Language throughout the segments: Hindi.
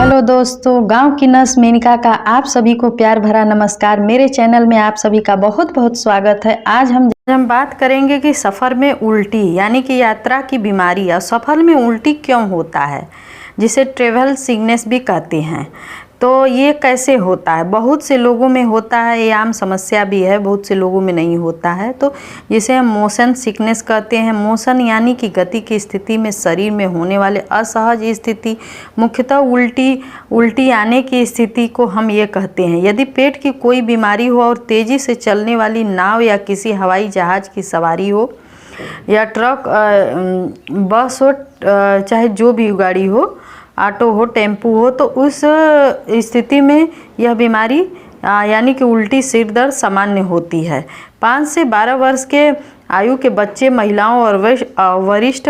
हेलो दोस्तों, गांव की नस मेनका का आप सभी को प्यार भरा नमस्कार। मेरे चैनल में आप सभी का बहुत बहुत स्वागत है। आज हम बात करेंगे कि सफ़र में उल्टी यानी कि यात्रा की बीमारी या सफ़र में उल्टी क्यों होता है, जिसे ट्रेवल सिकनेस भी कहते हैं। तो ये कैसे होता है? बहुत से लोगों में होता है, ये आम समस्या भी है, बहुत से लोगों में नहीं होता है। तो जिसे हम मोशन सिकनेस कहते हैं। मोशन यानी कि गति की स्थिति में शरीर में होने वाले असहज स्थिति, मुख्यतः उल्टी आने की स्थिति को हम ये कहते हैं। यदि पेट की कोई बीमारी हो और तेज़ी से चलने वाली नाव या किसी हवाई जहाज़ की सवारी हो या ट्रक, बस हो, चाहे जो भी गाड़ी हो, ऑटो हो, टेम्पू हो, तो उस स्थिति में यह बीमारी यानी कि उल्टी, सिर दर्द सामान्य होती है। 5 से 12 वर्ष के आयु के बच्चे, महिलाओं और वरिष्ठ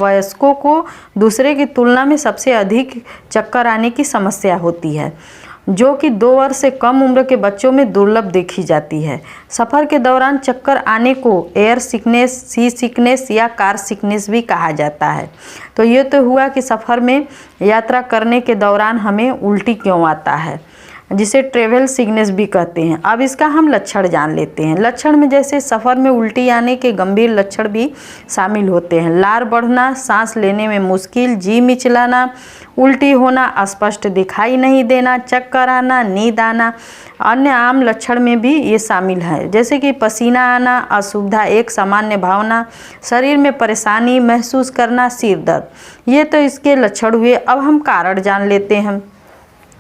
वयस्कों को दूसरे की तुलना में सबसे अधिक चक्कर आने की समस्या होती है, जो कि 2 वर्ष से कम उम्र के बच्चों में दुर्लभ देखी जाती है। सफ़र के दौरान चक्कर आने को एयर सिकनेस, सी सिकनेस या कार सिकनेस भी कहा जाता है। तो ये तो हुआ कि सफ़र में यात्रा करने के दौरान हमें उल्टी क्यों आता है, जिसे ट्रेवल सिकनेस भी कहते हैं। अब इसका हम लक्षण जान लेते हैं। लक्षण में जैसे सफ़र में उल्टी आने के गंभीर लक्षण भी शामिल होते हैं। लार बढ़ना, सांस लेने में मुश्किल, जी मिचलाना, उल्टी होना, अस्पष्ट दिखाई नहीं देना, चक्कर आना, नींद आना। अन्य आम लक्षण में भी ये शामिल है, जैसे कि पसीना आना, असुविधा, एक सामान्य भावना, शरीर में परेशानी महसूस करना, सिर दर्द। ये तो इसके लक्षण हुए। अब हम कारण जान लेते हैं।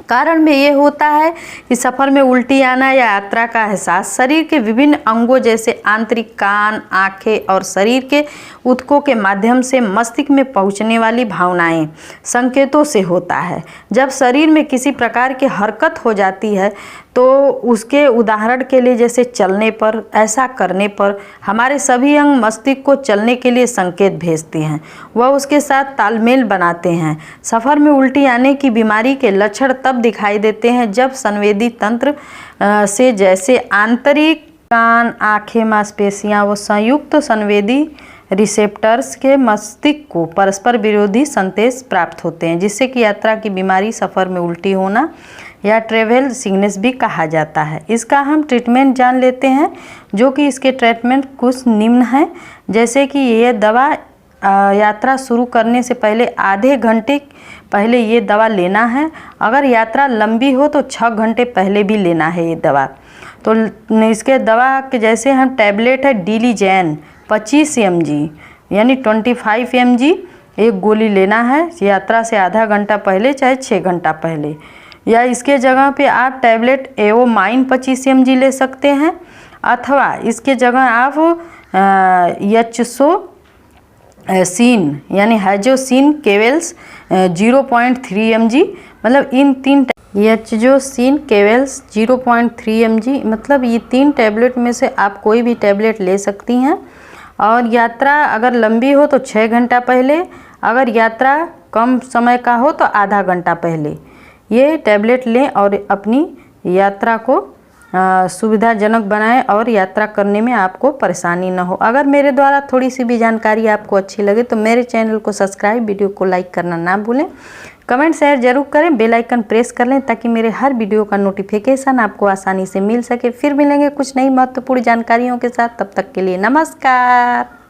कारण में ये होता है कि सफ़र में उल्टी आना या यात्रा का एहसास शरीर के विभिन्न अंगों जैसे आंतरिक कान, आँखें और शरीर के ऊतकों के माध्यम से मस्तिष्क में पहुंचने वाली भावनाएं, संकेतों से होता है। जब शरीर में किसी प्रकार की हरकत हो जाती है तो उसके उदाहरण के लिए जैसे चलने पर, ऐसा करने पर हमारे सभी अंग मस्तिष्क को चलने के लिए संकेत भेजते हैं, वह उसके साथ तालमेल बनाते हैं। सफ़र में उल्टी आने की बीमारी के लक्षण तब दिखाई देते हैं जब संवेदी तंत्र से जैसे आंतरिक कान, आँखें, मांसपेशियाँ व संयुक्त संवेदी रिसेप्टर्स के मस्तिष्क को परस्पर विरोधी संदेश प्राप्त होते हैं, जिससे कि यात्रा की बीमारी, सफ़र में उल्टी होना या ट्रेवल सिकनेस भी कहा जाता है। इसका हम ट्रीटमेंट जान लेते हैं, जो कि इसके ट्रीटमेंट कुछ निम्न हैं। जैसे कि ये दवा यात्रा शुरू करने से पहले आधे घंटे पहले ये दवा लेना है। अगर यात्रा लंबी हो तो 6 घंटे पहले भी लेना है ये दवा। तो इसके दवा के जैसे हम टैबलेट है डिलीजैन 25 mg यानी 25 mg एक गोली लेना है यात्रा से आधा घंटा पहले, चाहे 6 घंटा पहले। या इसके जगह पे आप टैबलेट एवोमाइन 25 mg ले सकते हैं, अथवा इसके जगह आप यचसो सीन यानी हाइजोसिन केवल्स 0.3 mg, मतलब इन 3 यचजोसिन केवल्स 0.3 mg, मतलब ये 3 टैबलेट में से आप कोई भी टैबलेट ले सकती हैं। और यात्रा अगर लंबी हो तो 6 घंटा पहले, अगर यात्रा कम समय का हो तो आधा घंटा पहले ये टैबलेट लें और अपनी यात्रा को सुविधाजनक बनाएं और यात्रा करने में आपको परेशानी न हो। अगर मेरे द्वारा थोड़ी सी भी जानकारी आपको अच्छी लगे तो मेरे चैनल को सब्सक्राइब, वीडियो को लाइक करना ना भूलें, कमेंट शेयर जरूर करें, बेल आइकन प्रेस कर लें ताकि मेरे हर वीडियो का नोटिफिकेशन आपको आसानी से मिल सके। फिर मिलेंगे कुछ नई महत्वपूर्ण जानकारियों के साथ, तब तक के लिए नमस्कार।